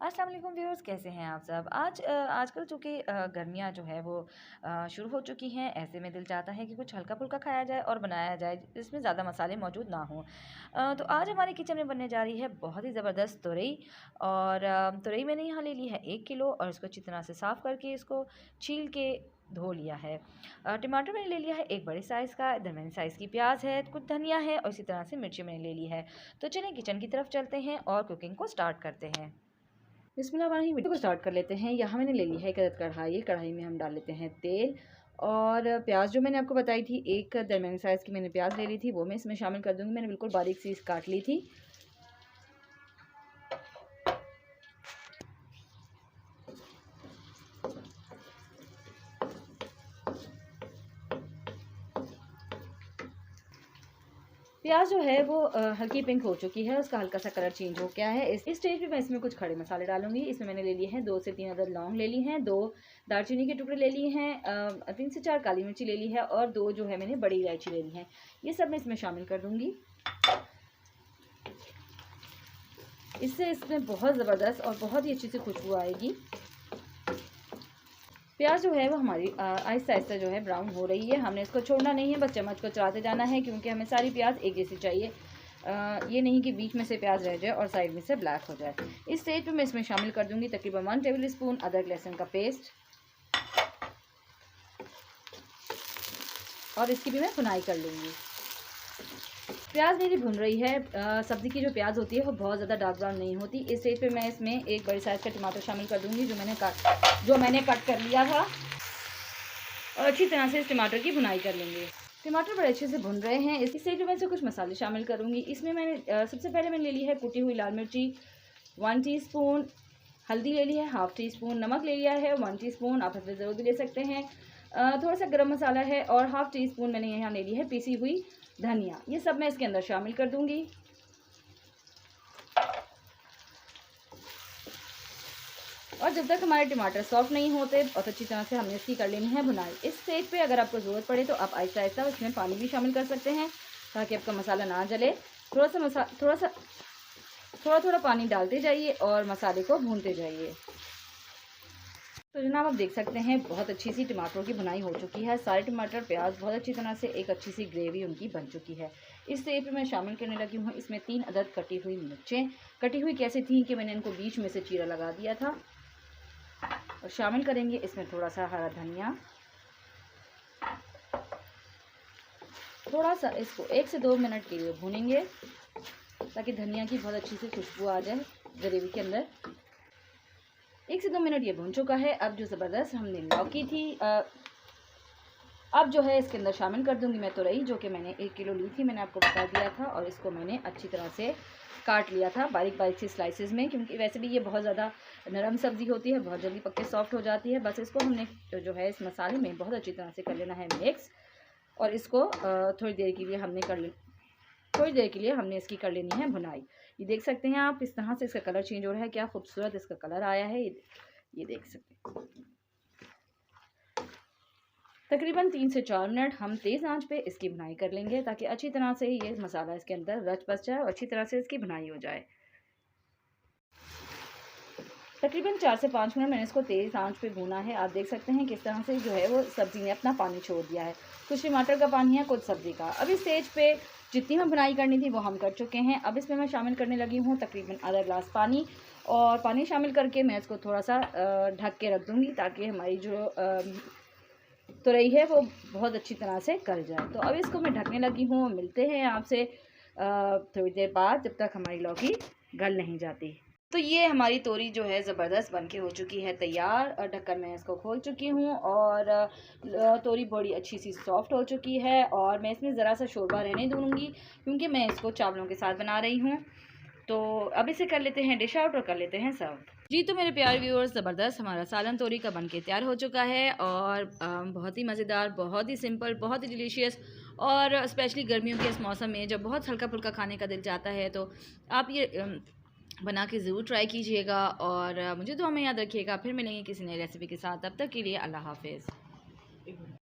अस्सलाम वालेकुम व्यूअर्स, कैसे हैं आप सब। आजकल चूँकि गर्मियाँ जो है वो शुरू हो चुकी हैं। ऐसे में दिल चाहता है कि कुछ हल्का फुल्का खाया जाए और बनाया जाए जिसमें ज़्यादा मसाले मौजूद ना हों। तो आज हमारे किचन में बनने जा रही है बहुत ही ज़बरदस्त तुरई। और तुरई मैंने यहाँ ले ली है 1 किलो और इसको अच्छी तरह से साफ़ करके इसको छील के धो लिया है। टमाटर मैंने ले लिया है एक बड़े साइज़ का, दरमियानी साइज़ की प्याज है, कुछ धनिया है और इसी तरह से मिर्ची मैंने ले ली है। तो चलिए किचन की तरफ चलते हैं और कुकिंग को स्टार्ट करते हैं। बिस्मिल्लाहिर्रहमानिर्रहीम। वीडियो को स्टार्ट कर लेते हैं। यहाँ मैंने ले ली है एक अदद कढ़ाई। कढ़ाई में हम डाल लेते हैं तेल और प्याज जो मैंने आपको बताई थी, एक दरमियानी साइज़ की मैंने प्याज ले ली थी, वो मैं इसमें शामिल कर दूँगी। मैंने बिल्कुल बारीक सी काट ली थी। प्याज जो है वो हल्की पिंक हो चुकी है, उसका हल्का सा कलर चेंज हो गया है। इस स्टेज पे मैं इसमें कुछ खड़े मसाले डालूंगी। इसमें मैंने ले लिए हैं 2 से 3 अदद लौंग ले ली हैं, 2 दालचीनी के टुकड़े ले लिए हैं, 3 से 4 काली मिर्ची ले ली है और 2 जो है मैंने बड़ी इलायची ले ली है। ये सब मैं इसमें शामिल कर दूंगी। इससे इसमें बहुत ज़बरदस्त और बहुत ही अच्छी सी खुशबू आएगी। प्याज जो है वो हमारी आहिस्ता आहिस्ता जो है ब्राउन हो रही है। हमने इसको छोड़ना नहीं है, बस चम्मच को चलाते जाना है क्योंकि हमें सारी प्याज एक जैसी चाहिए। ये नहीं कि बीच में से प्याज रह जाए और साइड में से ब्लैक हो जाए। इस स्टेज पे मैं इसमें शामिल कर दूंगी तकरीबन 1 टेबल स्पून अदरक लहसुन का पेस्ट और इसकी भी मैं भुनाई कर लूँगी। प्याज मेरी भुन रही है। सब्ज़ी की जो प्याज होती है वो बहुत ज़्यादा डार्क ब्राउन नहीं होती। इस स्टेज पे मैं इसमें एक बड़ी साइज़ का टमाटर शामिल कर दूँगी जो मैंने कट कर लिया था और अच्छी तरह से इस टमाटर की भुनाई कर लेंगे। टमाटर बड़े अच्छे से भुन रहे हैं। इसी स्टेज पे मैं इसमें कुछ मसाले शामिल करूँगी। इसमें मैंने सबसे पहले मैंने ले ली है कुटी हुई लाल मिर्ची 1 टीस्पून, हल्दी ले ली है हाफ़ टी स्पून, नमक ले लिया है 1 टीस्पून, आप इसमें ज़रूर भी ले सकते हैं। थोड़ा सा गरम मसाला है और हाफ़ टी स्पून मैंने यहाँ ले ली है पीसी हुई धनिया। ये सब मैं इसके अंदर शामिल कर दूँगी। और जब तक हमारे टमाटर सॉफ्ट नहीं होते और अच्छी तरह से हमने इसकी कर लेनी है भुनाई। इस स्टेज पे अगर आपको ज़रूरत पड़े तो आप आहिस्ता आहिस्ता इसमें पानी भी शामिल कर सकते हैं ताकि आपका मसाला ना जले। थोड़ा थोड़ा पानी डालते जाइए और मसाले को भूनते जाइए। तो जनाब आप देख सकते हैं बहुत अच्छी सी टमाटरों की भुनाई हो चुकी है। सारे टमाटर प्याज बहुत अच्छी तरह से एक अच्छी सी ग्रेवी उनकी बन चुकी है। इस स्टेज पे मैं शामिल करने लगी हूँ इसमें 3 अदद कटी हुई मिर्चें। कटी हुई कैसे थी कि मैंने इनको बीच में से चीरा लगा दिया था। और शामिल करेंगे इसमें थोड़ा सा हरा धनिया। थोड़ा सा इसको 1 से 2 मिनट के लिए भूनेंगे ताकि धनिया की बहुत अच्छी सी खुशबू आ जाए ग्रेवी के अंदर। 1 से 2 मिनट ये भून चुका है। अब जो ज़बरदस्त हमने लौकी थी अब जो है इसके अंदर शामिल कर दूंगी मैं तुरई, जो कि मैंने 1 किलो ली थी, मैंने आपको बता दिया था। और इसको मैंने अच्छी तरह से काट लिया था बारीक बारीक सी स्लाइसेस में, क्योंकि वैसे भी ये बहुत ज़्यादा नरम सब्ज़ी होती है, बहुत जल्दी पक के सॉफ्ट हो जाती है। बस इसको हमने जो है इस मसाले में बहुत अच्छी तरह से कर लेना है मिक्स। और इसको थोड़ी देर के लिए हमने इसकी कर लेनी है भुनाई। ये देख सकते हैं आप, इस तरह से इसका कलर चेंज हो रहा है, क्या खूबसूरत इसका कलर आया है। ये देख सकते हैं। तकरीबन 3 से 4 मिनट हम तेज़ आंच पे इसकी भुनाई कर लेंगे ताकि अच्छी तरह से ये मसाला इसके अंदर रच बस जाए और अच्छी तरह से इसकी भुनाई हो जाए। तकरीबन 4 से 5 मिनट मैंने इसको तेज़ आंच पे भूना है। आप देख सकते हैं किस तरह से जो है वो सब्ज़ी ने अपना पानी छोड़ दिया है। कुछ टमाटर का पानी है, कुछ सब्ज़ी का। अब इस स्टेज पे जितनी मैं भुनाई करनी थी वो हम कर चुके हैं। अब इसमें मैं शामिल करने लगी हूँ तकरीबन आधा गिलास पानी। और पानी शामिल करके मैं इसको थोड़ा सा ढक के रख दूँगी ताकि हमारी जो तुरई है वो बहुत अच्छी तरह से गल जाए। तो अब इसको मैं ढकने लगी हूँ। मिलते हैं आपसे थोड़ी देर बाद, जब तक हमारी लौकी गल नहीं जाती। तो ये हमारी तोरी जो है ज़बरदस्त बनके हो चुकी है तैयार। और ढक्कन मैं इसको खोल चुकी हूँ और तोरी बड़ी अच्छी सी सॉफ्ट हो चुकी है। और मैं इसमें ज़रा सा शोरबा रहने दूँगी क्योंकि मैं इसको चावलों के साथ बना रही हूँ। तो अब इसे कर लेते हैं डिश आउट और कर लेते हैं सर्व। जी तो मेरे प्यारे व्यूअर्स, ज़बरदस्त हमारा सालन तोरी का बनके तैयार हो चुका है। और बहुत ही मज़ेदार, बहुत ही सिंपल, बहुत ही डिलीशियस। और स्पेशली गर्मियों के इस मौसम में जब बहुत हल्का फुल्का खाने का दिल चाहता है तो आप ये बना के ज़रूर ट्राई कीजिएगा। और मुझे दुआ में याद रखिएगा। फिर मिलेंगे किसी नई रेसिपी के साथ। तब तक के लिए अल्लाह हाफ़िज़।